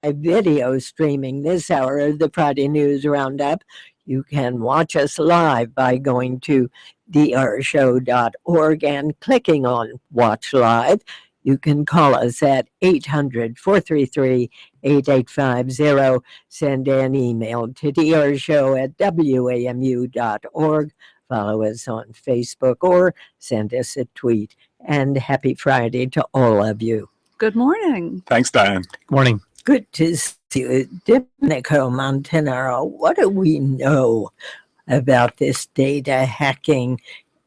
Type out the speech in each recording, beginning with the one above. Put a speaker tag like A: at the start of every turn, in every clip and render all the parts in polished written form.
A: video streaming this hour of the Friday News Roundup. You can watch us live by going to drshow.org and clicking on Watch Live. You can call us at 800-433-8850. Send an email to drshow@wamu.org. Follow us on Facebook or send us a tweet. And happy Friday to all of you.
B: Good morning.
C: Thanks, Diane.
D: Good morning.
A: Good to see you. Domenico Montanaro, what do we know about this data hacking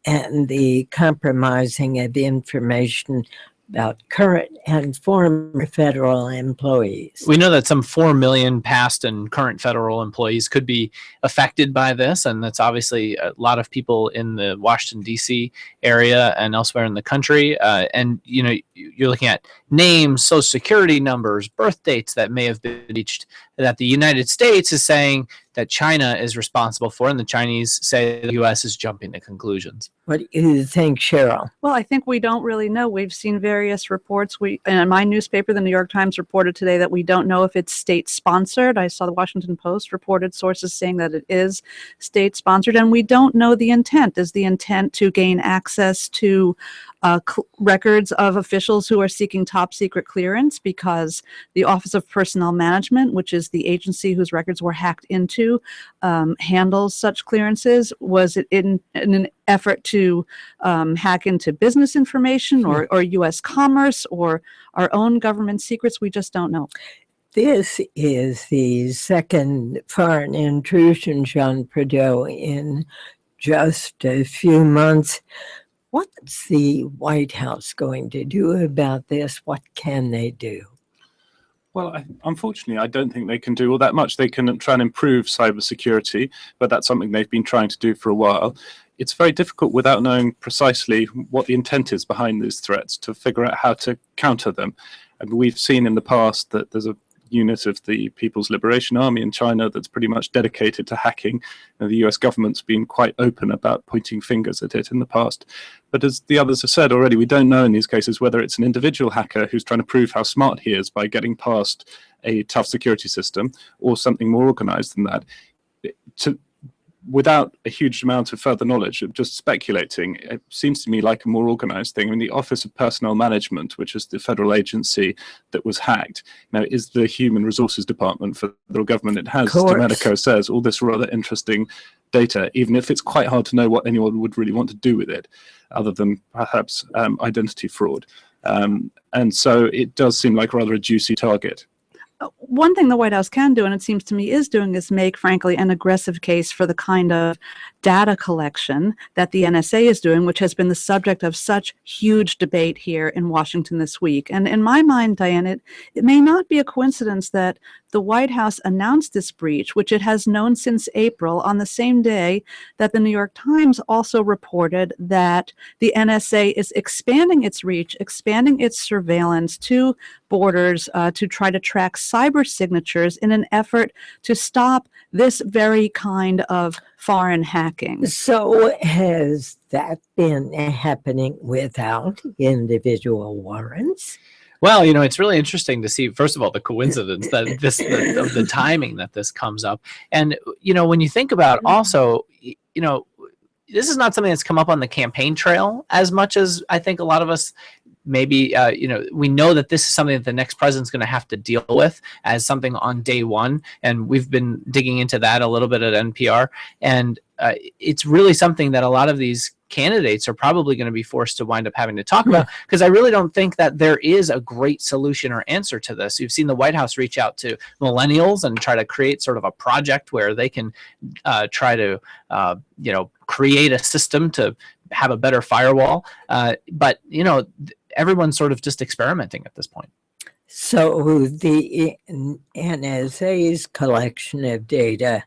A: and the compromising of information about current and former federal employees?
D: We know that some 4 million past and current federal employees could be affected by this, and that's obviously a lot of people in the Washington, D.C. area and elsewhere in the country. And, you know, you're looking at names, social security numbers, birth dates that may have been reached, that the United States is saying that China is responsible for, and the Chinese say the U.S. is jumping to conclusions.
A: What do you think, Cheryl?
B: Well, I think we don't really know. We've seen various reports. In my newspaper, the New York Times, reported today that we don't know if it's state-sponsored. I saw the Washington Post reported sources saying that it is state-sponsored, and we don't know the intent. Is the intent to gain access to records of officials who are seeking top-secret clearance because the Office of Personnel Management, which is the agency whose records were hacked into, handles such clearances? Was it in an effort to hack into business information or U.S. commerce or our own government secrets? We just don't know.
A: This is the second foreign intrusion, Jean Prideaux, in just a few months. What's the White House going to do about this? What can they do?
C: Well, unfortunately, I don't think they can do all that much. They can try and improve cybersecurity, but that's something they've been trying to do for a while. It's very difficult without knowing precisely what the intent is behind these threats to figure out how to counter them. And we've seen in the past that there's a unit of the People's Liberation Army in China that's pretty much dedicated to hacking. And the US government's been quite open about pointing fingers at it in the past. But as the others have said already, we don't know in these cases whether it's an individual hacker who's trying to prove how smart he is by getting past a tough security system or something more organized than that. Without a huge amount of further knowledge, of just speculating, it seems to me like a more organized thing. I mean, the Office of Personnel Management, which is the federal agency that was hacked, now is the human resources department for the federal government. It has, Domenico says, all this rather interesting data, even if it's quite hard to know what anyone would really want to do with it, other than perhaps identity fraud. And so it does seem like rather a juicy target.
B: One thing the White House can do, and it seems to me is doing, is make, frankly, an aggressive case for the kind of data collection that the NSA is doing, which has been the subject of such huge debate here in Washington this week. And in my mind, Diane, it may not be a coincidence that the White House announced this breach, which it has known since April, on the same day that the New York Times also reported that the NSA is expanding its reach, expanding its surveillance to borders to try to track cyber signatures in an effort to stop this very kind of foreign hacking.
A: So has that been happening without individual warrants?
D: Well, you know, it's really interesting to see, first of all, the coincidence that the timing that this comes up. And, you know, when you think about also, you know, this is not something that's come up on the campaign trail as much as I think a lot of us maybe, you know, we know that this is something that the next president's going to have to deal with as something on day one. And we've been digging into that a little bit at NPR. And it's really something that a lot of these candidates are probably going to be forced to wind up having to talk about, because I really don't think that there is a great solution or answer to this. You've seen the White House reach out to millennials and try to create sort of a project where they can try to, you know, create a system to have a better firewall. But, you know, everyone's sort of just experimenting at this point.
A: So the NSA's collection of data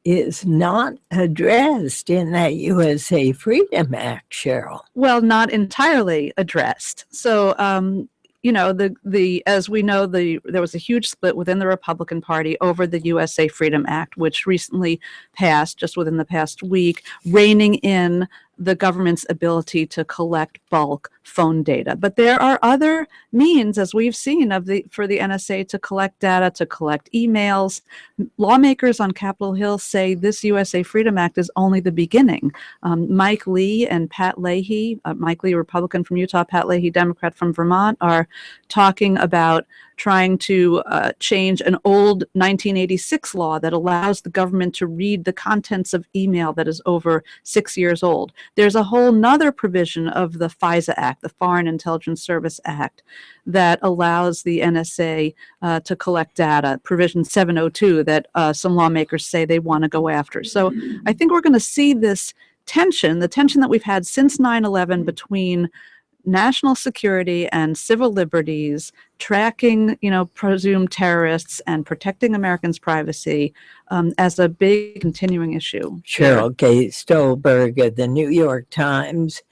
A: is not addressed in that USA Freedom Act, Cheryl.
B: Well, not entirely addressed. So, you know, as we know, there was a huge split within the Republican Party over the USA Freedom Act, which recently passed just within the past week, reining in the government's ability to collect bulk phone data. But there are other means, as we've seen, for the NSA to collect data, to collect emails. Lawmakers on Capitol Hill say this USA Freedom Act is only the beginning. Mike Lee and Pat Leahy, Mike Lee, Republican from Utah, Pat Leahy, Democrat from Vermont, are talking about trying to change an old 1986 law that allows the government to read the contents of email that is over 6 years old. There's a whole nother provision of the FISA Act, the Foreign Intelligence Service Act, that allows the NSA to collect data, Provision 702, that some lawmakers say they want to go after. So I think we're going to see this tension, the tension that we've had since 9/11 between national security and civil liberties, tracking, presumed terrorists and protecting Americans' privacy as a big continuing issue.
A: Cheryl K. Stolberg of the New York Times,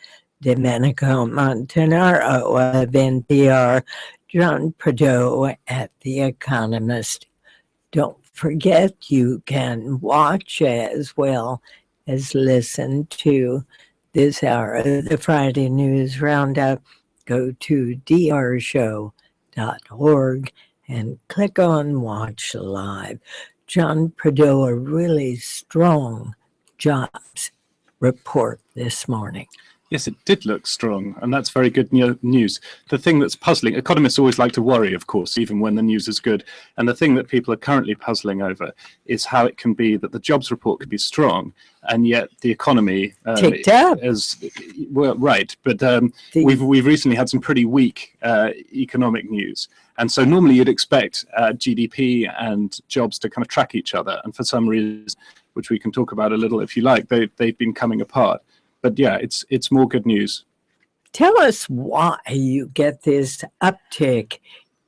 A: Domenico Montanaro of NPR, John Prideaux at The Economist. Don't forget you can watch as well as listen to this hour of the Friday News Roundup. Go to drshow.org and click on Watch Live. John Prideaux, a really strong jobs report this morning.
C: Yes, it did look strong, and that's very good news. The thing that's puzzling, economists always like to worry, of course, even when the news is good. And the thing that people are currently puzzling over is how it can be that the jobs report could be strong, and yet the economy
A: ticked up.
C: Well, right, but we've recently had some pretty weak economic news. And so normally you'd expect GDP and jobs to kind of track each other. And for some reason, which we can talk about a little if you like, they've been coming apart. But yeah, it's more good news.
A: Tell us why you get this uptick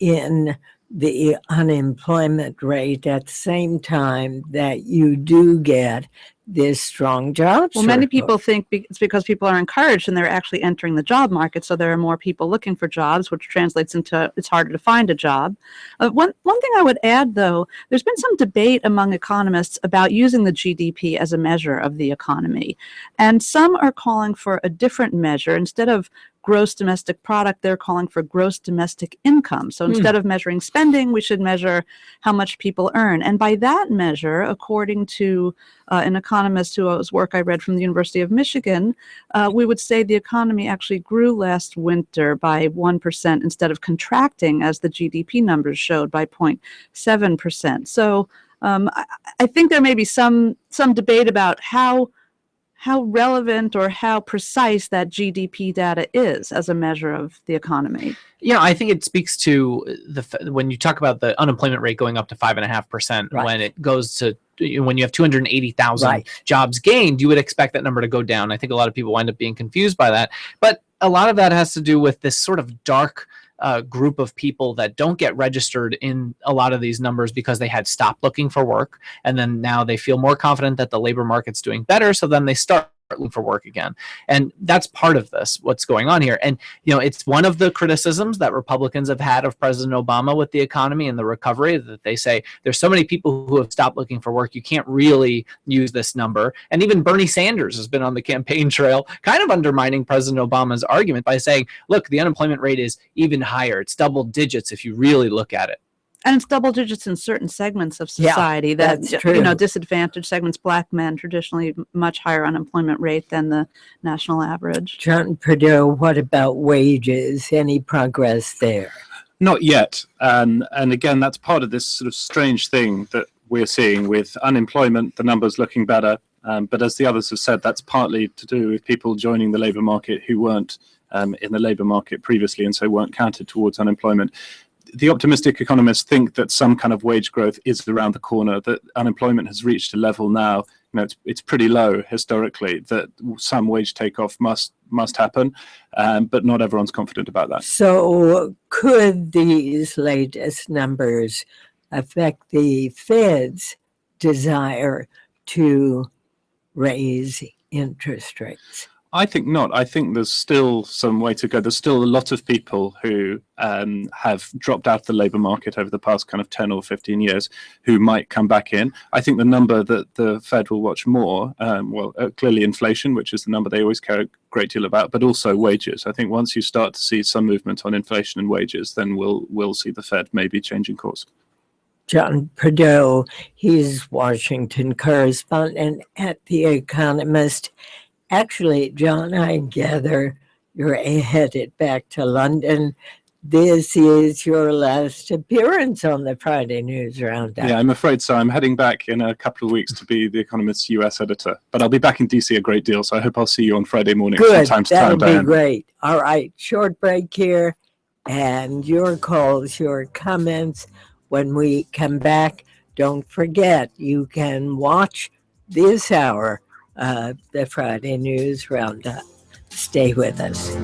A: in the unemployment rate at the same time that you do get this strong jobs.
B: Well, many people think it's because people are encouraged and they're actually entering the job market, so there are more people looking for jobs, which translates into it's harder to find a job. One thing I would add, though, there's been some debate among economists about using the GDP as a measure of the economy, and some are calling for a different measure. Instead of gross domestic product, they're calling for gross domestic income. So instead of measuring spending, we should measure how much people earn. And by that measure, according to an economist whose work I read from the University of Michigan, we would say the economy actually grew last winter by 1% instead of contracting, as the GDP numbers showed, by 0.7%. So I think there may be some debate about how relevant or how precise that GDP data is as a measure of the economy.
D: I think it speaks to when you talk about the unemployment rate going up to 5.5%,
A: right,
D: when it goes to, when you have 280,000 jobs gained, you would expect that number to go down. I think a lot of people wind up being confused by that. But a lot of that has to do with this sort of dark group of people that don't get registered in a lot of these numbers because they had stopped looking for work, and then now they feel more confident that the labor market's doing better, so then they start looking for work again. And that's part of this, what's going on here. And it's one of the criticisms that Republicans have had of President Obama with the economy and the recovery, that they say there's so many people who have stopped looking for work, you can't really use this number. And even Bernie Sanders has been on the campaign trail kind of undermining President Obama's argument by saying, look, the unemployment rate is even higher. It's double digits if you really look at it.
B: And it's double digits in certain segments of society
A: that's true.
B: Disadvantaged segments, Black men, traditionally much higher unemployment rate than the national average.
A: John Prideaux, what about wages? Any progress there?
C: Not yet. And again, that's part of this sort of strange thing that we're seeing with unemployment, the numbers looking better. But as the others have said, that's partly to do with people joining the labour market who weren't in the labour market previously and so weren't counted towards unemployment. The optimistic economists think that some kind of wage growth is around the corner, that unemployment has reached a level now, it's pretty low historically, that some wage takeoff must happen, but not everyone's confident about that.
A: So could these latest numbers affect the Fed's desire to raise interest rates?
C: I think not. I think there's still some way to go. There's still a lot of people who have dropped out of the labour market over the past kind of 10 or 15 years who might come back in. I think the number that the Fed will watch more, clearly inflation, which is the number they always care a great deal about, but also wages. I think once you start to see some movement on inflation and wages, then we'll see the Fed maybe changing course.
A: John Prideaux, he's Washington correspondent at The Economist. Actually, John, I gather you're headed back to London. This is your last appearance on the Friday News Roundup.
C: Yeah, I'm afraid so. I'm heading back in a couple of weeks to be The Economist's US editor. But I'll be back in DC a great deal, so I hope I'll see you on Friday morning.
A: Good,
C: from time to
A: that'll
C: time, Diane.
A: be great. All right, short break here. And your calls, your comments. When we come back, don't forget, you can watch this hour of the Friday News Roundup. Stay with us.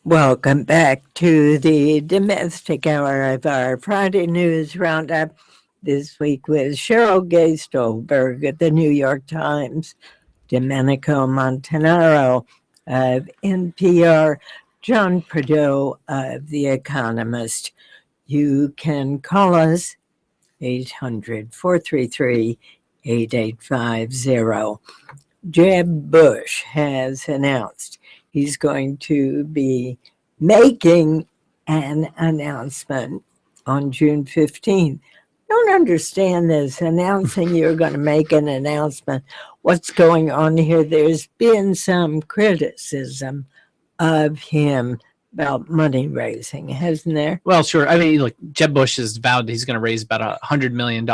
A: Welcome back to the domestic hour of our Friday News Roundup. This week with Cheryl Gay Stolberg at the New York Times, Domenico Montanaro of NPR, John Prideaux of The Economist. You can call us 800-433-8850. Jeb Bush has announced he's going to be making an announcement on June 15th. Don't understand this, announcing you're going to make an announcement. What's going on here? There's been some criticism of him about money raising, hasn't there?
D: Well, sure. I mean, look, Jeb Bush has vowed he's going to raise about $100 million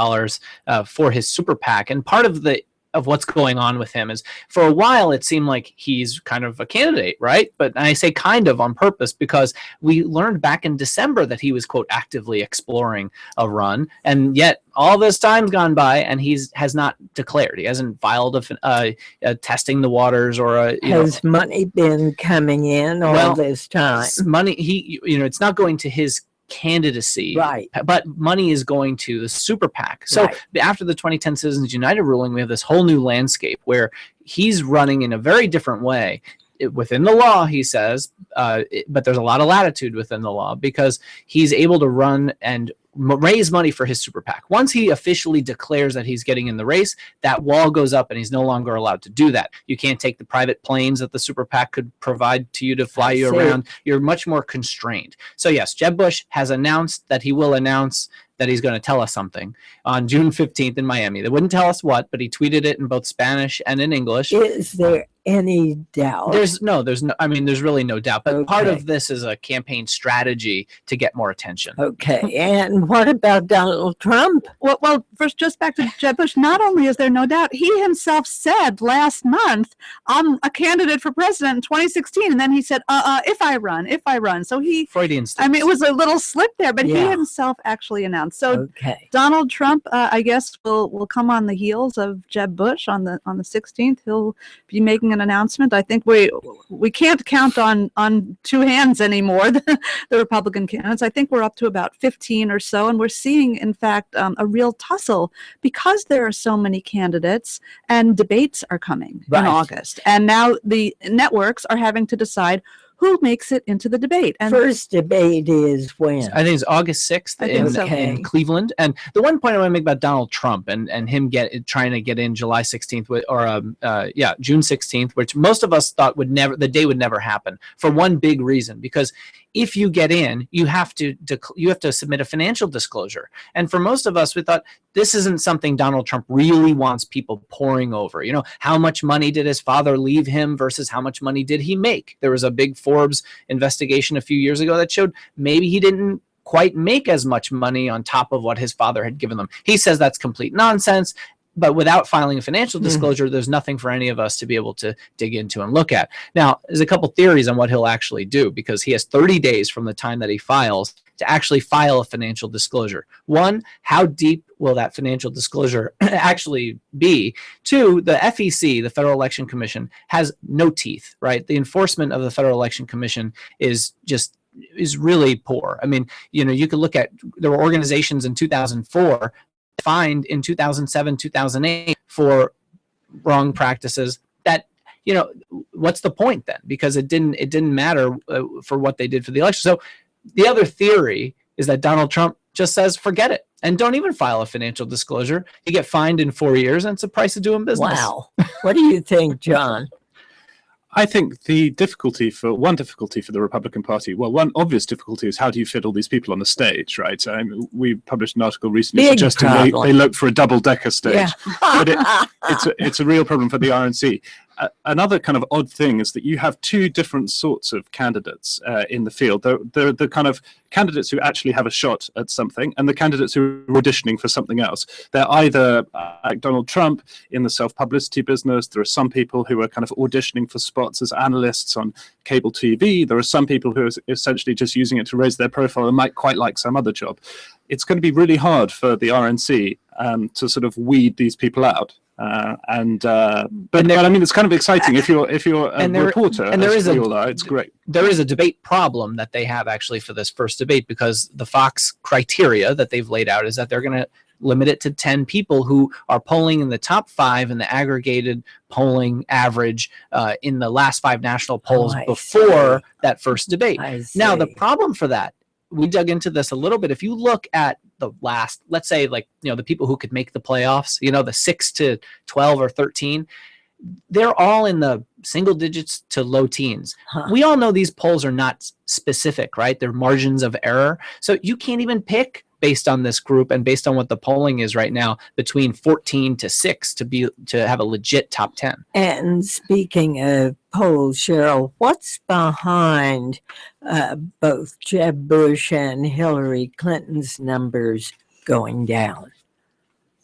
D: for his super PAC. And part of what's going on with him is, for a while it seemed like he's kind of a candidate, right? But I say kind of on purpose because we learned back in December that he was, quote, actively exploring a run, and yet all this time's gone by and has not declared. He hasn't filed a testing the waters or
A: has money been coming in all this time?
D: Money, it's not going to his candidacy,
A: right?
D: But money is going to the super PAC. So after the 2010 Citizens United ruling, we have this whole new landscape where he's running in a very different way. Within the law, he says, but there's a lot of latitude within the law because he's able to run and raise money for his super PAC. Once he officially declares that he's getting in the race, that wall goes up and he's no longer allowed to do that. You can't take the private planes that the super PAC could provide to you to fly you around. You're much more constrained. So yes, Jeb Bush has announced that he will announce that he's going to tell us something on June 15th in Miami. They wouldn't tell us what, but he tweeted it in both Spanish and in English.
A: Is there any doubt?
D: There's no, I mean, there's really no doubt. But part
A: Okay.
D: of this is a campaign strategy to get more attention.
A: Okay. And what about Donald Trump?
B: Well, first, just back to Jeb Bush, not only is there no doubt, he himself said last month, I'm a candidate for president in 2016. And then he said, if I run. So he,
D: Freudian
B: I mean, it was a little slip there, but he
A: Yeah.
B: himself actually announced. So
A: Okay.
B: Donald Trump, I guess, will come on the heels of Jeb Bush on the 16th. He'll be making an announcement. I think we can't count on two hands anymore, the Republican candidates. I think we're up to about 15 or so, and we're seeing, in fact, a real tussle because there are so many candidates and debates are coming
A: Right.
B: in August. And now the networks are having to decide who makes it into the debate. And
A: First debate is when?
D: I think it's August 6th
B: I think so.
A: Okay.
D: in Cleveland. And the one point I want to make about Donald Trump and him trying to get in July 16th June 16th, which most of us thought the day would never happen, for one big reason, because if you get in, you have to submit a financial disclosure. And for most of us, we thought this isn't something Donald Trump really wants people poring over. You know, how much money did his father leave him versus how much money did he make? There was a big Forbes investigation a few years ago that showed maybe he didn't quite make as much money on top of what his father had given them. He says that's complete nonsense. But without filing a financial disclosure, there's nothing for any of us to be able to dig into and look at. Now, there's a couple theories on what he'll actually do, because he has 30 days from the time that he files to actually file a financial disclosure. One, how deep will that financial disclosure actually be? Two, the FEC, the Federal Election Commission, has no teeth, right? The enforcement of the Federal Election Commission is really poor. I mean, you could look at, there were organizations in 2004 fined in 2007, 2008 for wrong practices. That, what's the point then? Because it didn't matter for what they did for the election. So the other theory is that Donald Trump just says, forget it, and don't even file a financial disclosure. You get fined in 4 years, and it's the price of doing business.
A: Wow. What do you think, John?
C: I think the difficulty for the Republican Party, well, one obvious difficulty is how do you fit all these people on the stage, right? We published an article recently
A: Big
C: suggesting
A: problem.
C: they look for a double-decker stage.
A: Yeah.
C: But it's a real problem for the RNC. Another kind of odd thing is that you have two different sorts of candidates in the field. They're the kind of candidates who actually have a shot at something, and the candidates who are auditioning for something else. They're either like Donald Trump in the self-publicity business. There are some people who are kind of auditioning for spots as analysts on cable TV. There are some people who are essentially just using it to raise their profile and might quite like some other job. It's going to be really hard for the RNC to sort of weed these people out. But I mean, it's kind of exciting if you're a reporter, and it's great.
D: There is a debate problem that they have actually for this first debate, because the Fox criteria that they've laid out is that they're going to limit it to 10 people who are polling in the top 5 in the aggregated polling average in the last 5 national polls before that first debate. Now, the problem for that, we dug into this a little bit. If you look at the last, let's say, the people who could make the playoffs, the 6 to 12 or 13, they're all in the single digits to low teens.
A: Huh.
D: We all know these polls are not specific, right? They're margins of error. So you can't even pick, based on this group and based on what the polling is right now, between 14 to 6 to have a legit top 10.
A: And speaking of polls, Cheryl, what's behind both Jeb Bush and Hillary Clinton's numbers going down?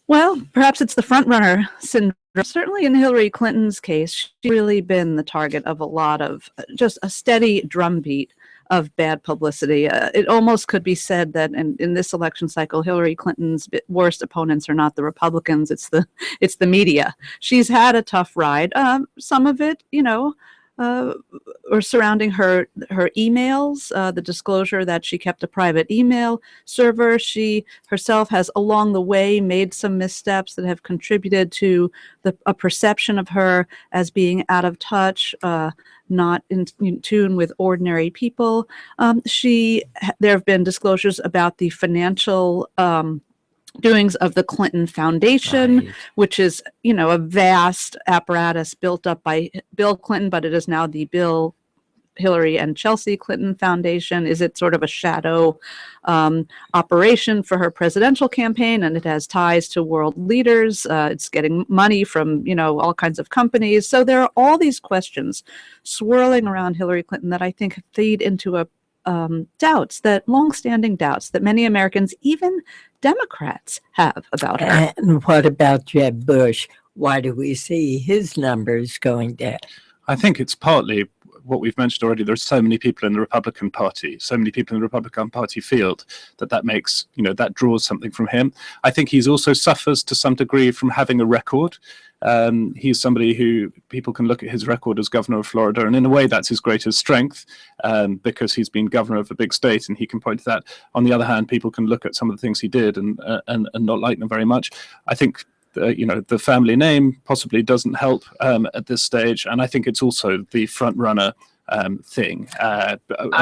B: Well, perhaps it's the front runner syndrome. Certainly in Hillary Clinton's case, she's really been the target of a lot of just a steady drumbeat of bad publicity. It almost could be said that in this election cycle, Hillary Clinton's worst opponents are not the Republicans, it's the media. She's had a tough ride. Some of it, or surrounding her emails, the disclosure that she kept a private email server. She herself has along the way made some missteps that have contributed to a perception of her as being out of touch, not in tune with ordinary people. There have been disclosures about the financial doings of the Clinton Foundation,
A: Right.
B: which is, a vast apparatus built up by Bill Clinton, but it is now the Bill Hillary and Chelsea Clinton Foundation? Is it sort of a shadow operation for her presidential campaign, and it has ties to world leaders? It's getting money from, all kinds of companies. So there are all these questions swirling around Hillary Clinton that I think feed into longstanding doubts that many Americans, even Democrats, have about her.
A: And what about Jeb Bush? Why do we see his numbers going down?
C: I think it's partly what we've mentioned already. There's so many people in the Republican Party, so many people in the Republican Party field that makes, that draws something from him. I think he's also suffers to some degree from having a record. He's somebody who people can look at his record as governor of Florida, and in a way that's his greatest strength, because he's been governor of a big state and he can point to that. On the other hand, people can look at some of the things he did and not like them very much. I think the family name possibly doesn't help at this stage, and I think it's also the front runner thing. A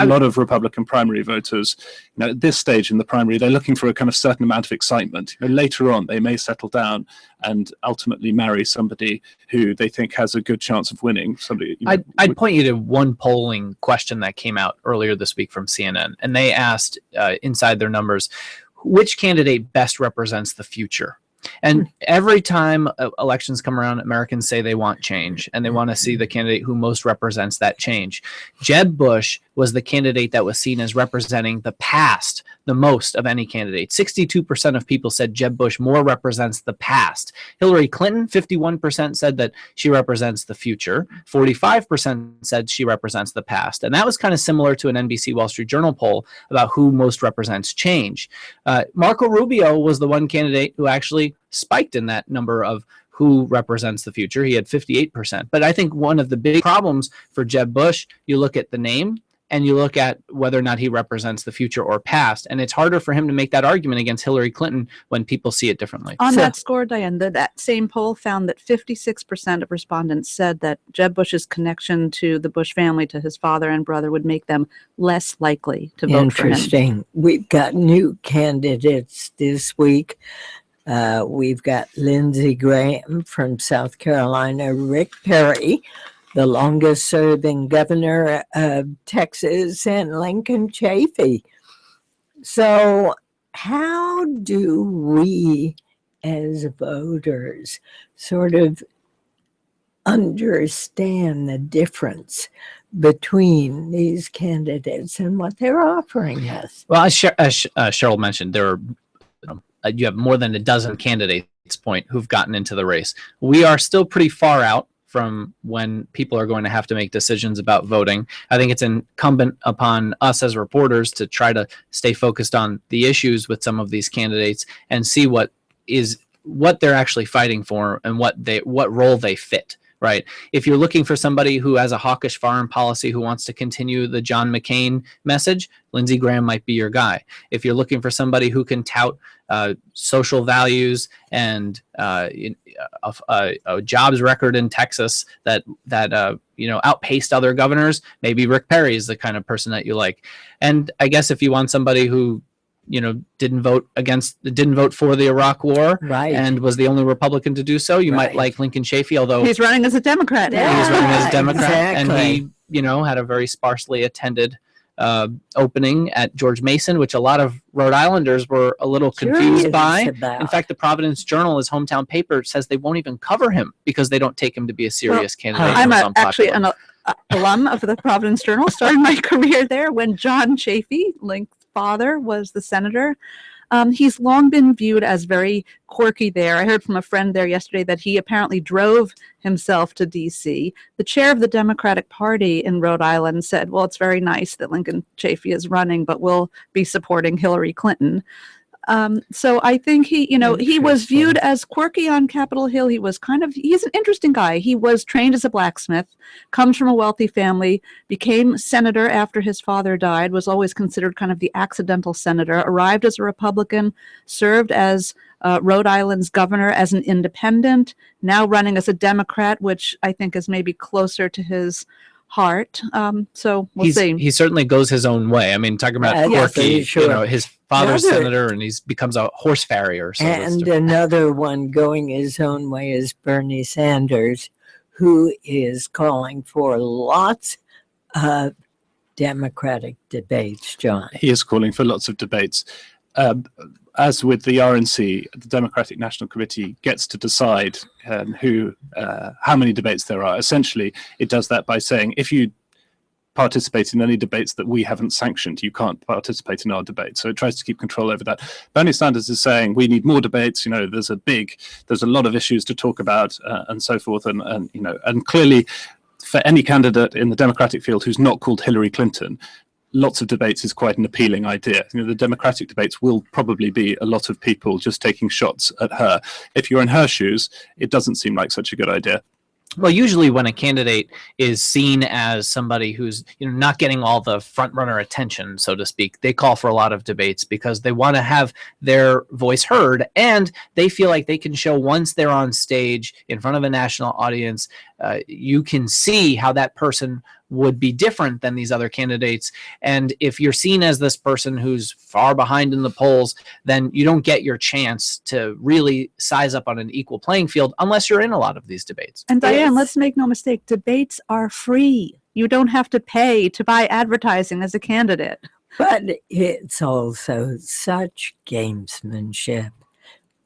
C: lot of Republican primary voters, at this stage in the primary, they're looking for a kind of certain amount of excitement. Later on, they may settle down and ultimately marry somebody who they think has a good chance of winning. Somebody.
D: I'd point you to one polling question that came out earlier this week from CNN, and they asked inside their numbers, which candidate best represents the future? And every time elections come around, Americans say they want change and they want to see the candidate who most represents that change. Jeb Bush was the candidate that was seen as representing the past the most of any candidate. 62% of people said Jeb Bush more represents the past. Hillary Clinton, 51% said that she represents the future. 45% said she represents the past. And that was kind of similar to an NBC Wall Street Journal poll about who most represents change. Marco Rubio was the one candidate who actually spiked in that number of who represents the future. He had 58%. But I think one of the big problems for Jeb Bush, you look at the name and you look at whether or not he represents the future or past. And it's harder for him to make that argument against Hillary Clinton when people see it differently.
B: On that score, Diane, that same poll found that 56% of respondents said that Jeb Bush's connection to the Bush family, to his father and brother, would make them less likely to vote for him.
A: Interesting. We've got new candidates this week. We've got Lindsey Graham from South Carolina, Rick Perry, the longest serving governor of Texas, and Lincoln Chafee. So how do we as voters sort of understand the difference between these candidates and what they're offering us?
D: Well, as Cheryl mentioned, there are you have more than a dozen candidates who've gotten into the race. We are still pretty far out from when people are going to have to make decisions about voting. I think it's incumbent upon us as reporters to try to stay focused on the issues with some of these candidates and see what they're actually fighting for and what role they fit. Right. If you're looking for somebody who has a hawkish foreign policy, who wants to continue the John McCain message, Lindsey Graham might be your guy. If you're looking for somebody who can tout social values and a jobs record in Texas that outpaced other governors, maybe Rick Perry is the kind of person that you like. And I guess if you want somebody who didn't vote for the Iraq War,
A: right,
D: and was the only Republican to do so, you might like Lincoln Chafee, although
B: he's running as a Democrat.
D: He's running as a Democrat,
A: exactly.
D: And he, had a very sparsely attended opening at George Mason, which a lot of Rhode Islanders were a little confused by. In fact, the Providence Journal, his hometown paper, says they won't even cover him because they don't take him to be a serious candidate.
B: I'm actually an alum of the Providence Journal, starting my career there when John Chafee, Link's father, was the senator. He's long been viewed as very quirky there. I heard from a friend there yesterday that he apparently drove himself to D.C. The chair of the Democratic Party in Rhode Island said, well, it's very nice that Lincoln Chafee is running, but we'll be supporting Hillary Clinton. So I think he was viewed as quirky on Capitol Hill. He's an interesting guy. He was trained as a blacksmith, comes from a wealthy family, became senator after his father died, was always considered kind of the accidental senator, arrived as a Republican, served as Rhode Island's governor as an independent, now running as a Democrat, which I think is maybe closer to his heart. So we'll see.
D: He certainly goes his own way. I mean, talking about quirky,
A: sure.
D: His father's senator, and he becomes a horse farrier. So
A: and another one going his own way is Bernie Sanders, who is calling for lots of Democratic debates, John?
C: He is calling for lots of debates. As with the RNC, the Democratic National Committee gets to decide how many debates there are. Essentially, it does that by saying, if you participate in any debates that we haven't sanctioned, you can't participate in our debate. So it tries to keep control over that. Bernie Sanders is saying we need more debates. There's a lot of issues to talk about and so forth. And clearly, for any candidate in the Democratic field who's not called Hillary Clinton, lots of debates is quite an appealing idea. The Democratic debates will probably be a lot of people just taking shots at her. If you're in her shoes, it doesn't seem like such a good idea.
D: Well, usually when a candidate is seen as somebody who's not getting all the front runner attention, so to speak, they call for a lot of debates because they want to have their voice heard, and they feel like they can show once they're on stage in front of a national audience, you can see how that person would be different than these other candidates. And if you're seen as this person who's far behind in the polls, then you don't get your chance to really size up on an equal playing field unless you're in a lot of these debates.
B: And Diane, let's make no mistake, debates are free. You don't have to pay to buy advertising as a candidate.
A: But it's also such gamesmanship.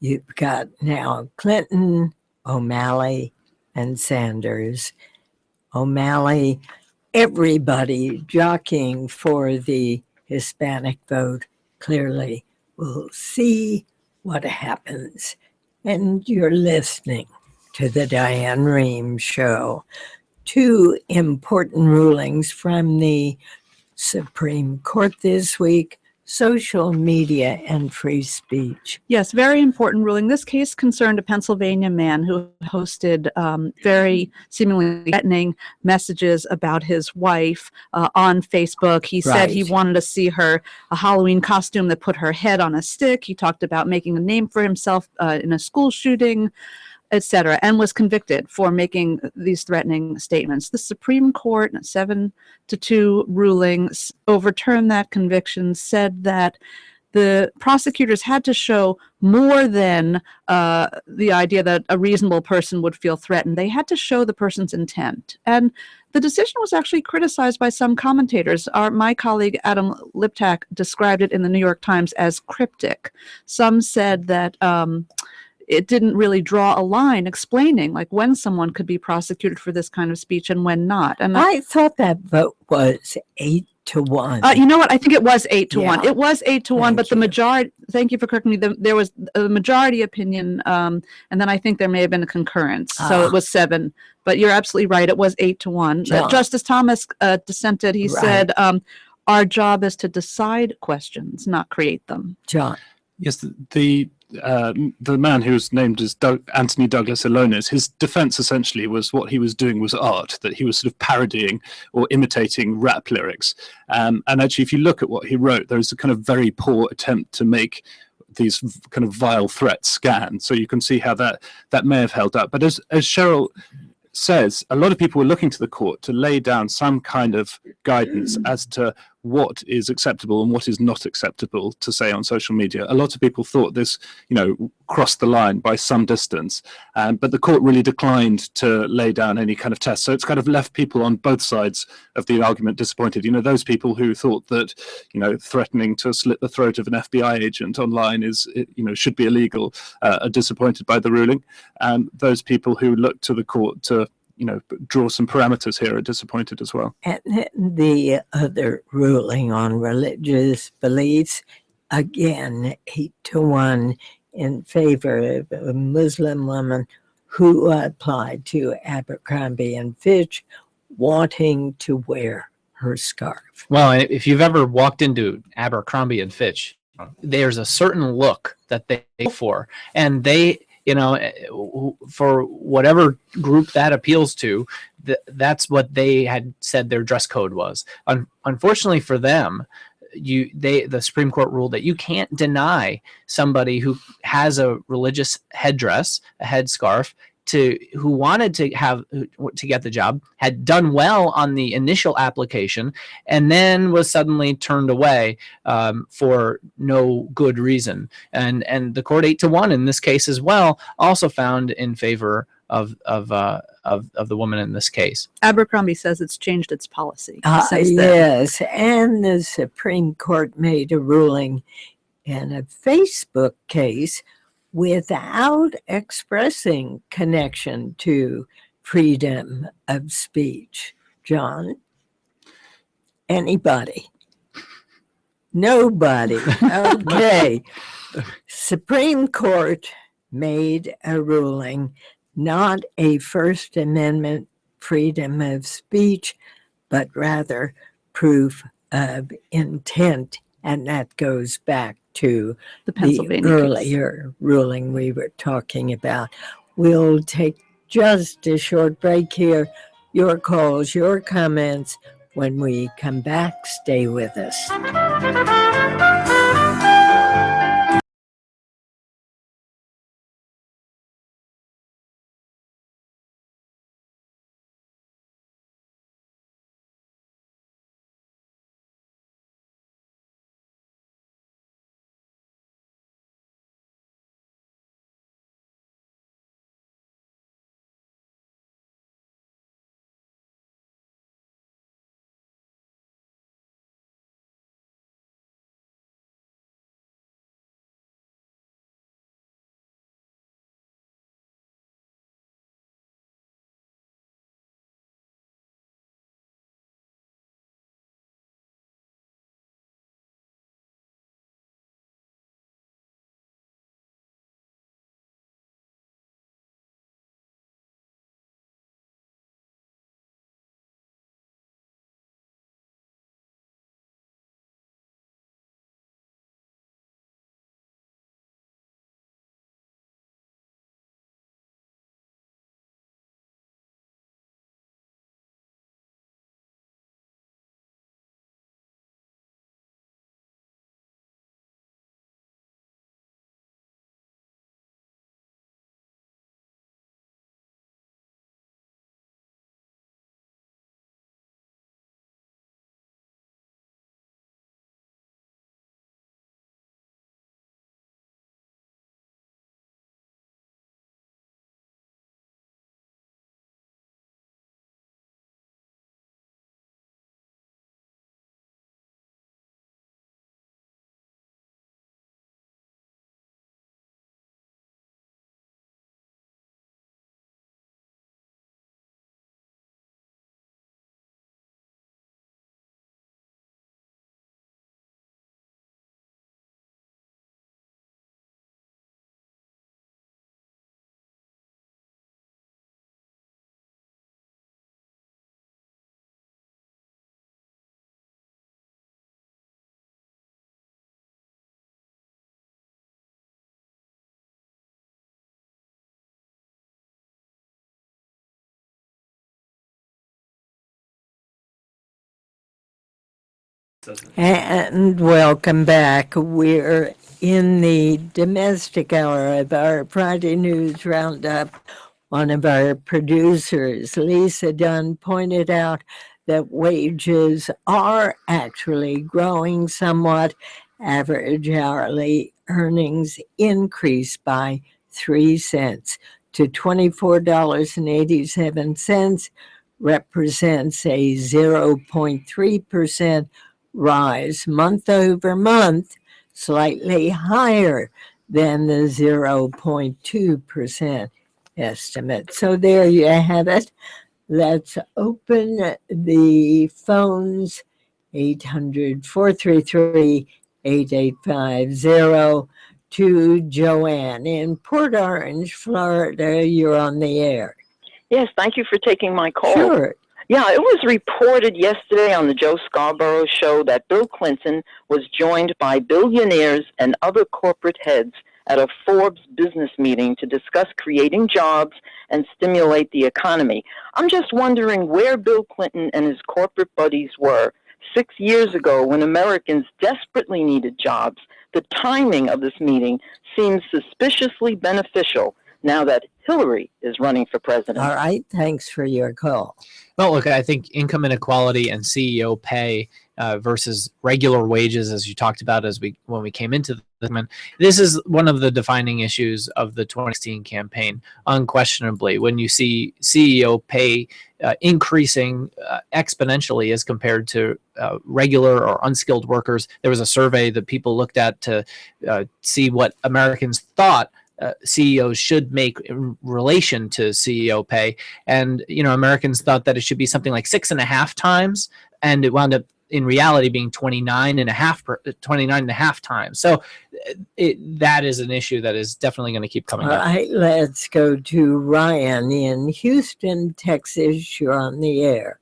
A: You've got now Clinton, O'Malley, and Sanders. O'Malley, everybody jockeying for the Hispanic vote. Clearly, we'll see what happens. And you're listening to the Diane Rehm Show. 2 important rulings from the Supreme Court this week: social media and free speech.
B: Yes, very important ruling. This case concerned a Pennsylvania man who posted very seemingly threatening messages about his wife on Facebook. He said he wanted to see her a Halloween costume that put her head on a stick. He talked about making a name for himself in a school shooting, etc., and was convicted for making these threatening statements. The Supreme Court, in a 7-2 ruling, overturned that conviction, said that the prosecutors had to show more than the idea that a reasonable person would feel threatened. They had to show the person's intent. And the decision was actually criticized by some commentators. My colleague Adam Liptak described it in the New York Times as cryptic. Some said that it didn't really draw a line explaining like when someone could be prosecuted for this kind of speech and when not. And
A: I thought that vote was 8-1.
B: You know what? I think it was 8-1.
A: Yeah.
B: It was 8-1, but the majority, thank you for correcting me, there was a majority opinion, and then I think there may have been a concurrence. So it was 7. But you're absolutely right. It was 8-1. Justice Thomas dissented. He said, our job is to decide questions, not create them.
A: John.
C: Yes, the man who was named as Anthony Douglas Alonis, his defense essentially was what he was doing was art, that he was sort of parodying or imitating rap lyrics. And actually, if you look at what he wrote, there's a kind of very poor attempt to make these kind of vile threats scan. So you can see how that may have held up. But as Cheryl says, a lot of people were looking to the court to lay down some kind of guidance as to what is acceptable and what is not acceptable to say on social media. A lot of people thought this, crossed the line by some distance, but the court really declined to lay down any kind of test. So it's kind of left people on both sides of the argument disappointed. Those people who thought that, threatening to slit the throat of an FBI agent online should be illegal, are disappointed by the ruling. And those people who look to the court to draw some parameters here are disappointed as well.
A: And the other ruling on religious beliefs, again, 8-1 in favor of a Muslim woman who applied to Abercrombie and Fitch wanting to wear her scarf.
D: Well, if you've ever walked into Abercrombie and Fitch, there's a certain look that they go for, and they, for whatever group that appeals to, that's what they had said their dress code was. Unfortunately for them, the Supreme Court ruled that you can't deny somebody who has a religious headdress, a headscarf, who wanted to get the job, had done well on the initial application, and then was suddenly turned away for no good reason. And the court 8-1 in this case as well also found in favor the woman in this case.
B: Abercrombie says it's changed its policy since then.
A: Yes, and the Supreme Court made a ruling in a Facebook case without expressing connection to freedom of speech. John? Anybody? Nobody. Okay. Supreme Court made a ruling, not a First Amendment freedom of speech, but rather proof of intent. And that goes back to
B: The Pennsylvania
A: the
B: case.
A: earlier ruling we were talking about. We'll take just a short break here. Your calls, your comments. When we come back, stay with us. And welcome back. We're in the domestic hour of our Friday News Roundup. One of our producers, Lisa Dunn, pointed out that wages are actually growing somewhat. Average hourly earnings increased by 3 cents to $24.87, represents a 0.3% rise month over month, slightly higher than the 0.2% estimate. So there you have it. Let's open the phones, 800-433-8850 to Joanne in Port Orange, Florida. You're on the air.
E: Yes, thank you for taking my call.
A: Sure.
E: Yeah, it was reported yesterday on the Joe Scarborough show that Bill Clinton was joined by billionaires and other corporate heads at a Forbes business meeting to discuss creating jobs and stimulate the economy. I'm just wondering where Bill Clinton and his corporate buddies were 6 years ago when Americans desperately needed jobs. The timing of this meeting seems suspiciously beneficial now that Hillary is running for president.
A: All right. Thanks for your call.
D: Well, look, I think income inequality and CEO pay versus regular wages, as you talked about when we came into This is one of the defining issues of the 2016 campaign, unquestionably. When you see CEO pay increasing exponentially as compared to regular or unskilled workers, there was a survey that people looked at to see what Americans thought CEOs should make in relation to CEO pay, and Americans thought that it should be something like 6.5 times, and it wound up in reality being 29.5 times. So that is an issue that is definitely going to keep coming up.
A: All right, let's go to Ryan in Houston, Texas. You're on the air.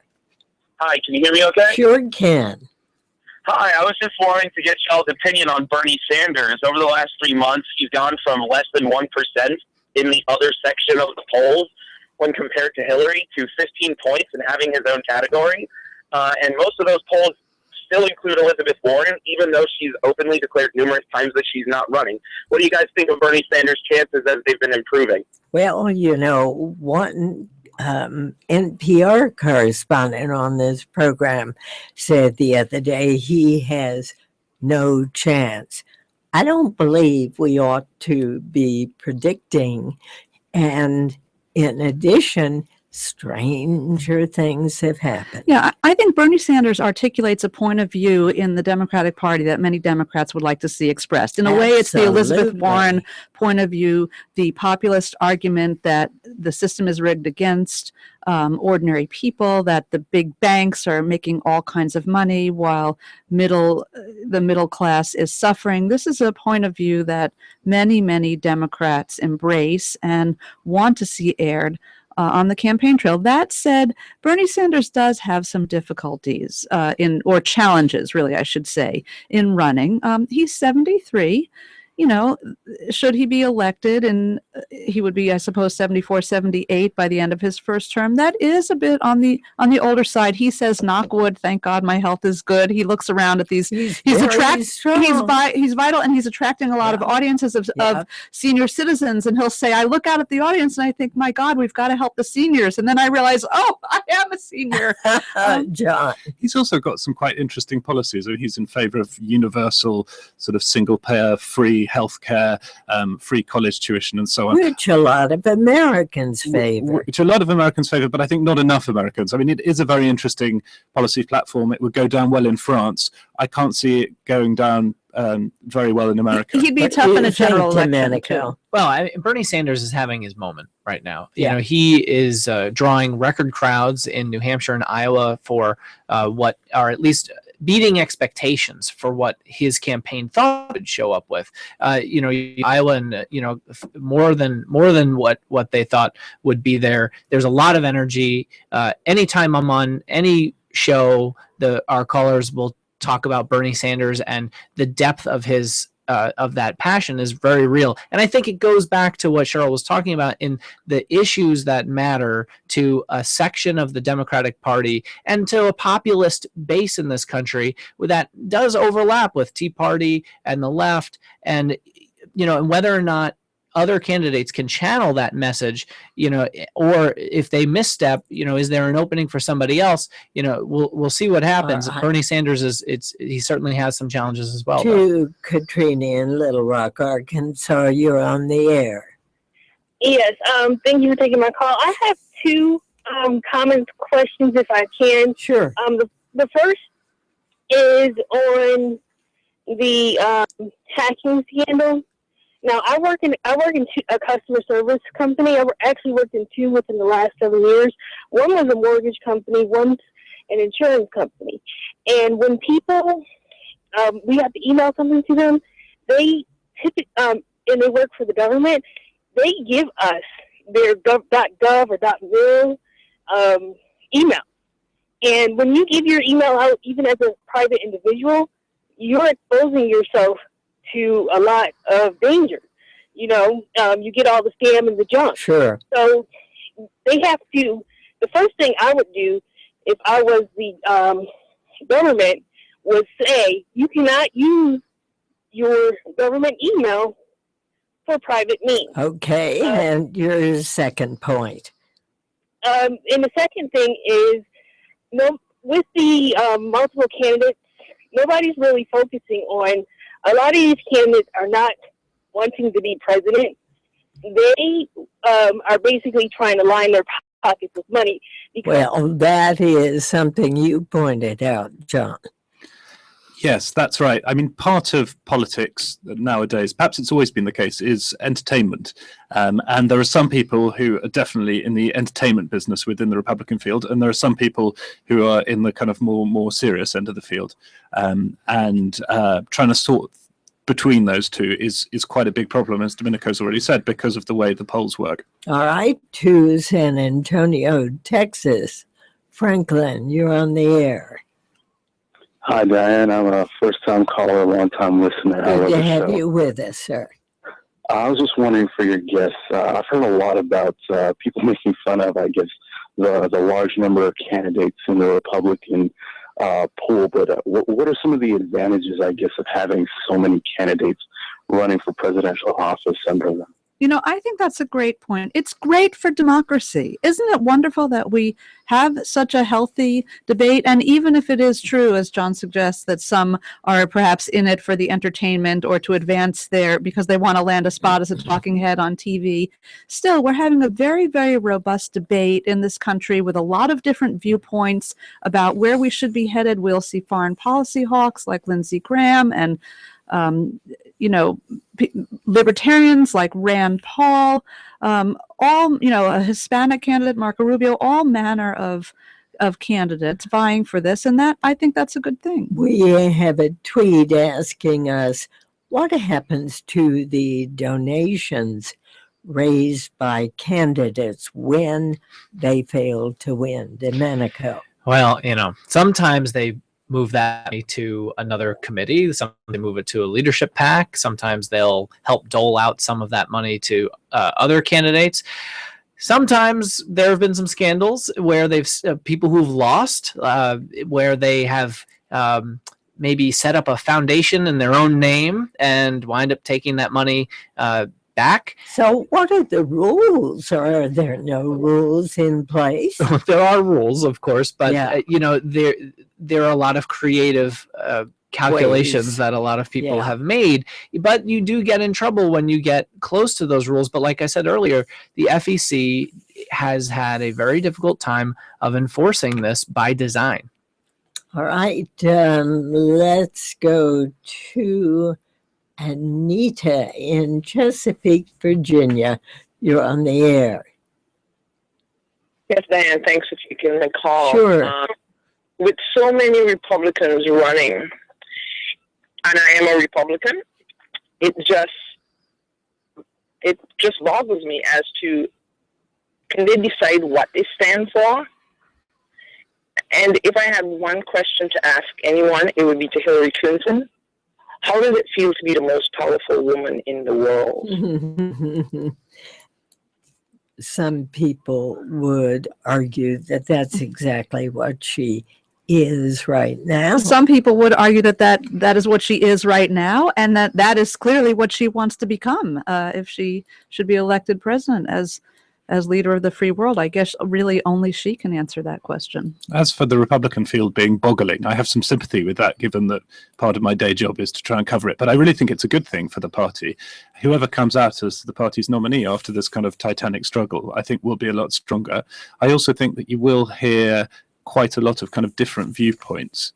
F: Hi, can you hear me okay?
A: Sure can.
F: Hi, I was just wanting to get y'all's opinion on Bernie Sanders. Over the last 3 months, he's gone from less than 1% in the other section of the polls when compared to Hillary to 15 points and having his own category. And most of those polls still include Elizabeth Warren, even though she's openly declared numerous times that she's not running. What do you guys think of Bernie Sanders' chances as they've been improving?
A: Well, one NPR correspondent on this program said the other day he has no chance. I don't believe we ought to be predicting. And in addition, stranger things have happened.
B: Yeah, I think Bernie Sanders articulates a point of view in the Democratic Party that many Democrats would like to see expressed. In a way, it's the Elizabeth Warren point of view, the populist argument that the system is rigged against ordinary people, that the big banks are making all kinds of money while the middle class is suffering. This is a point of view that many, many Democrats embrace and want to see aired on the campaign trail. That said, Bernie Sanders does have some difficulties or challenges, really, I should say, in running. He's 73. Should he be elected, and he would be, I suppose, 74, 78 by the end of his first term. That is a bit on the older side. He says, knock wood, thank God my health is good. He looks around at these. He's vital, and he's attracting a lot of audiences of senior citizens. And he'll say, I look out at the audience and I think, my God, we've got to help the seniors. And then I realize, oh, I am a senior.
A: John.
C: He's also got some quite interesting policies. I mean, he's in favor of universal sort of single payer free healthcare, free college tuition, and so on.
A: Which a lot of Americans favor.
C: But I think not enough Americans. I mean, it is a very interesting policy platform. It would go down well in France. I can't see it going down very well in America.
B: He'd be tough in a general election, too.
D: Well, Bernie Sanders is having his moment right now. He is drawing record crowds in New Hampshire and Iowa for what are at least beating expectations for what his campaign thought would show up with. Iowa and more than what they thought would be there. There's a lot of energy. Anytime I'm on any show, our callers will talk about Bernie Sanders, and the depth of his of that passion is very real. And I think it goes back to what Cheryl was talking about in the issues that matter to a section of the Democratic Party and to a populist base in this country that does overlap with Tea Party and the left. And, and whether or not other candidates can channel that message, or if they misstep, is there an opening for somebody else? We'll see what happens. Bernie Sanders he certainly has some challenges as well.
A: To Katrina in Little Rock, Arkansas, you're on the air.
G: Yes, thank you for taking my call. I have two comment questions, if I can.
A: Sure.
G: The first is on the hacking scandal. Now, I work in a customer service company. I actually worked in two within the last 7 years. One was a mortgage company, one's an insurance company. And when people, we have to email something to them, they and they work for the government, they give us their .gov or .mil email. And when you give your email out, even as a private individual, you're exposing yourself to a lot of danger. You get all the scam and the junk.
A: Sure.
G: So they have to, the first thing I would do if I was the government would say, you cannot use your government email for private means.
A: Okay, and your second point.
G: And the second thing is, with the multiple candidates, nobody's really focusing on a lot of these candidates are not wanting to be president. They are basically trying to line their pockets with money.
A: Well, that is something you pointed out, John.
C: Yes, that's right. I mean, part of politics nowadays, perhaps it's always been the case, is entertainment. And there are some people who are definitely in the entertainment business within the Republican field, and there are some people who are in the kind of more serious end of the field. And trying to sort between those two is quite a big problem, as Domenico's already said, because of the way the polls work.
A: All right, to San Antonio, Texas. Franklin, you're on the air.
H: Hi, Diane. I'm a first-time caller, long-time listener.
A: Good to have you with us, sir.
H: I was just wondering for your guests. I've heard a lot about people making fun of, I guess, the large number of candidates in the Republican pool. But what are some of the advantages, I guess, of having so many candidates running for presidential office under them?
B: You know, I think that's a great point. It's great for democracy. Isn't it wonderful that we have such a healthy debate? And even if it is true, as John suggests, that some are perhaps in it for the entertainment or to advance because they want to land a spot as a talking head on TV, still, we're having a very, very robust debate in this country with a lot of different viewpoints about where we should be headed. We'll see foreign policy hawks like Lindsey Graham and libertarians like Rand Paul, all, a Hispanic candidate, Marco Rubio, all manner of candidates vying for this. And I think that's a good thing.
A: We have a tweet asking us, what happens to the donations raised by candidates when they fail to win? Domenico.
D: Well, sometimes they move that to another committee. Sometimes they move it to a leadership PAC. Sometimes they'll help dole out some of that money to other candidates. Sometimes there have been some scandals where they've people who've lost, where they have maybe set up a foundation in their own name and wind up taking that money back.
A: So what are the rules? Are there no rules in place?
D: There are rules, of course, but
A: Yeah.
D: There are a lot of creative calculations
A: Ways.
D: that a lot of people
A: Yeah.
D: have made, but you do get in trouble when you get close to those rules. But like I said earlier, the FEC has had a very difficult time of enforcing this by design.
A: All right, let's go to Anita in Chesapeake, Virginia. You're on the air.
I: Yes, Diane, thanks for taking the call.
A: Sure.
I: With so many Republicans running, and I am a Republican, it just boggles me as to, can they decide what they stand for? And if I had one question to ask anyone, it would be to Hillary Clinton. How does it feel to be the most powerful woman in the world?
A: Some people would argue that that's exactly what she is right now.
B: Some people would argue that is what she is right now, and that is clearly what she wants to become if she should be elected president as leader of the free world. I guess really only she can answer that question.
C: As for the Republican field being boggling, I have some sympathy with that, given that part of my day job is to try and cover it. But I really think it's a good thing for the party. Whoever comes out as the party's nominee after this kind of titanic struggle, I think will be a lot stronger. I also think that you will hear quite a lot of kind of different viewpoints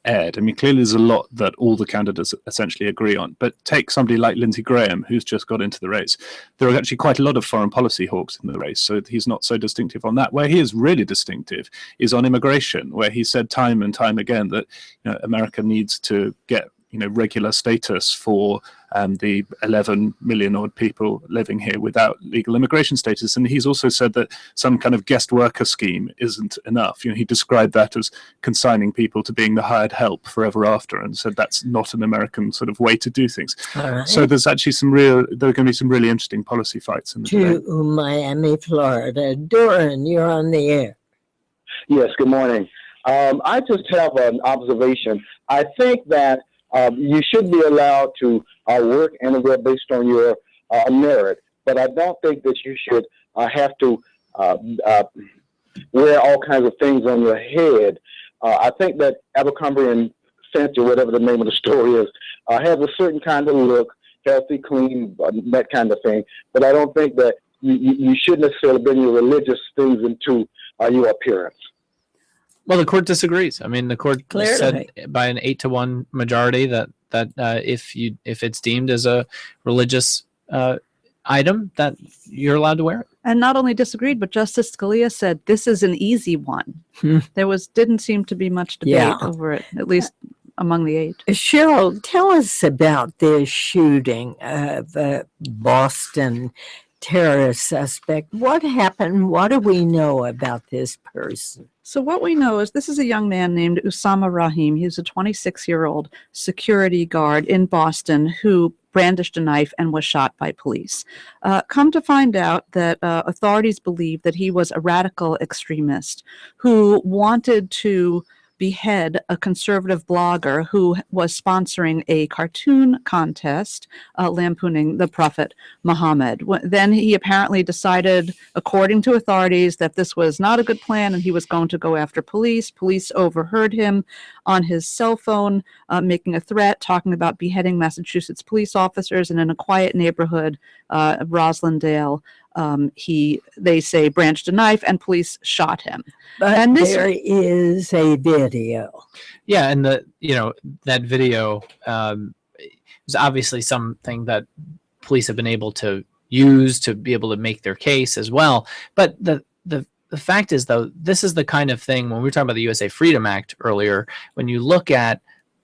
C: aired. I mean, clearly there's a lot that all the candidates essentially agree on, but take somebody like Lindsey Graham, who's just got into the race. There are actually quite a lot of foreign policy hawks in the race, so he's not so distinctive on that. Where he is really distinctive is on immigration, where he said time and time again that America needs to get regular status for the 11 million odd people living here without legal immigration status. And he's also said that some kind of guest worker scheme isn't enough. He described that as consigning people to being the hired help forever after, and said that's not an American sort of way to do things.
A: Right.
C: So there's actually there are going to be some really interesting policy fights in the debate.
A: To Miami, Florida. Doran, you're on the air.
H: Yes, good morning. I just have an observation. I think that you should be allowed to work anywhere based on your merit, but I don't think that you should have to wear all kinds of things on your head. I think that Abercrombie and scent or whatever the name of the store is, has a certain kind of look, healthy, clean, that kind of thing. But I don't think that you shouldn't necessarily bring your religious things into your appearance.
D: Well, the court disagrees. I mean, the court
A: Clearly.
D: said by an 8-1 majority that if it's deemed as a religious item, that you're allowed to wear it.
B: And not only disagreed, but Justice Scalia said this is an easy one. There didn't seem to be much debate over it, at least among the 8.
A: Cheryl, tell us about this shooting of a Boston terrorist suspect. What happened? What do we know about this person?
B: So what we know is this is a young man named Usama Rahim. He's a 26-year-old security guard in Boston who brandished a knife and was shot by police. Come to find out that authorities believe that he was a radical extremist who wanted to behead a conservative blogger who was sponsoring a cartoon contest lampooning the Prophet Muhammad. Then he apparently decided, according to authorities, that this was not a good plan and he was going to go after police. Police overheard him on his cell phone making a threat, talking about beheading Massachusetts police officers, and in a quiet neighborhood, Roslindale, they say branched a knife and police shot him.
A: But
B: and
A: there is a video.
D: Yeah, and that video is obviously something that police have been able to use to be able to make their case as well. But the fact is, though, this is the kind of thing, when we were talking about the USA Freedom Act earlier, when you look at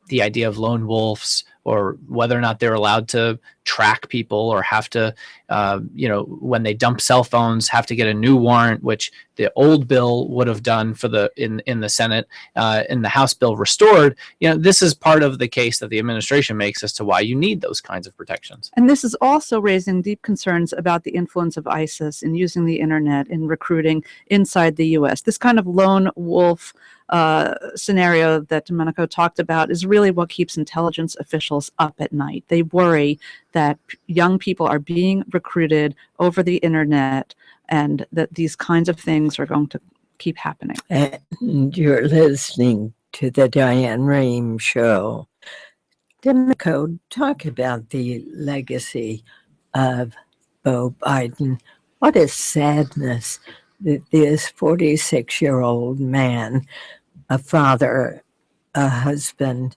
D: the idea of lone wolves or whether or not they're allowed to track people or have to, when they dump cell phones, have to get a new warrant, which the old bill would have done for in the Senate, in the House bill restored. This is part of the case that the administration makes as to why you need those kinds of protections.
B: And this is also raising deep concerns about the influence of ISIS in using the internet in recruiting inside the U.S. This kind of lone wolf scenario that Domenico talked about is really what keeps intelligence officials up at night. They worry that young people are being recruited over the internet and that these kinds of things are going to keep happening.
A: And you're listening to the Diane Rehm Show. Domenico, talk about the legacy of Beau Biden. What a sadness that this 46-year-old man, a father, a husband,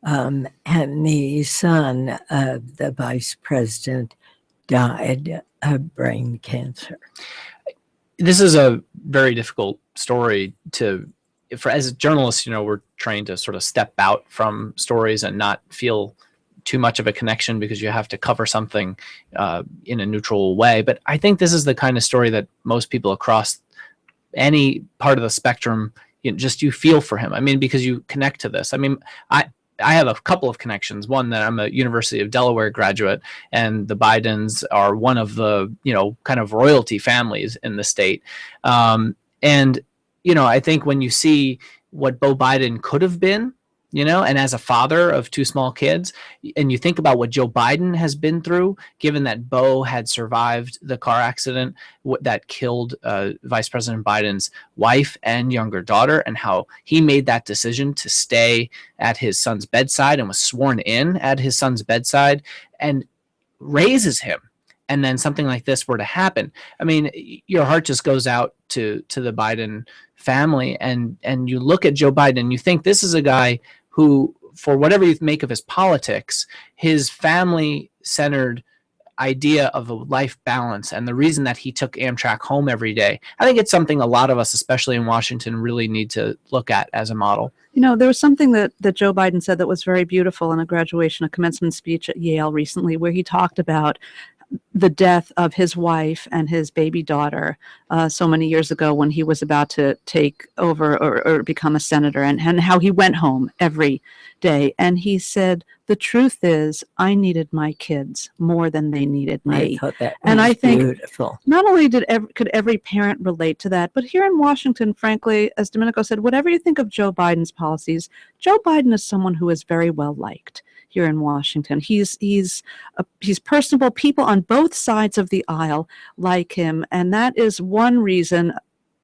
A: and the son of the vice president died of brain cancer.
D: This is a very difficult story as journalists, we're trained to sort of step out from stories and not feel too much of a connection because you have to cover something in a neutral way. But I think this is the kind of story that most people across any part of the spectrum, you feel for him. I mean, because you connect to this. I mean, I have a couple of connections. One, that I'm a University of Delaware graduate, and the Bidens are one of the, kind of royalty families in the state. And I think when you see what Beau Biden could have been, and as a father of 2 small kids, and you think about what Joe Biden has been through, given that Beau had survived the car accident that killed Vice President Biden's wife and younger daughter, and how he made that decision to stay at his son's bedside and was sworn in at his son's bedside and raises him. And then something like this were to happen. I mean, your heart just goes out to the Biden family, and you look at Joe Biden and you think this is a guy who, for whatever you make of his politics, his family-centered idea of a life balance and the reason that he took Amtrak home every day, I think it's something a lot of us, especially in Washington, really need to look at as a model.
B: There was something that Joe Biden said that was very beautiful in a commencement speech at Yale recently, where he talked about the death of his wife and his baby daughter so many years ago when he was about to take over or become a senator, and how he went home every day. And he said, the truth is, I needed my kids more than they needed me.
A: I thought that was
B: and I think
A: beautiful.
B: Not only could every parent relate to that, but here in Washington, frankly, as Domenico said, whatever you think of Joe Biden's policies, Joe Biden is someone who is very well liked here in Washington. He's personable. People on both sides of the aisle like him, and that is one reason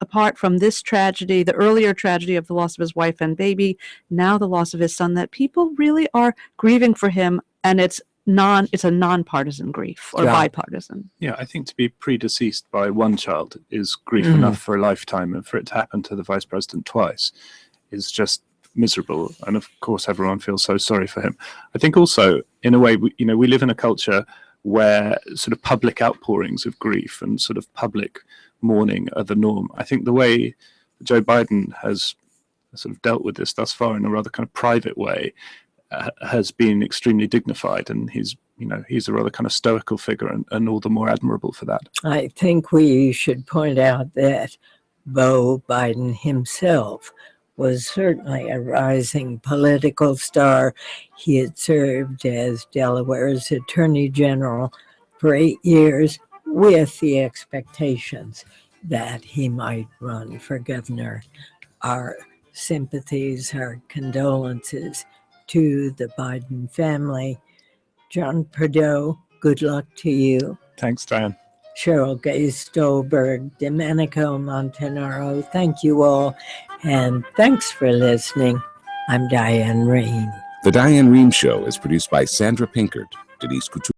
B: apart from this tragedy, the earlier tragedy of the loss of his wife and baby, now the loss of his son, that people really are grieving for him, and it's a nonpartisan grief or bipartisan.
C: Yeah, I think to be predeceased by one child is grief enough for a lifetime, and for it to happen to the vice president twice is just miserable. And of course, everyone feels so sorry for him. I think also, in a way, we live in a culture where sort of public outpourings of grief and sort of public mourning are the norm. I think the way Joe Biden has sort of dealt with this thus far in a rather kind of private way has been extremely dignified, and he's a rather kind of stoical figure, and all the more admirable for that.
A: I think we should point out that Beau Biden himself was certainly a rising political star. He had served as Delaware's Attorney General for 8 years, with the expectations that he might run for governor. Our sympathies, our condolences to the Biden family. John Perdeau, good luck to you.
C: Thanks, Diane.
A: Cheryl Gay Stolberg, Domenico Montanaro, thank you all, and thanks for listening. I'm Diane Rehm.
J: The Diane Rehm Show is produced by Sandra Pinkert, Denise Couture.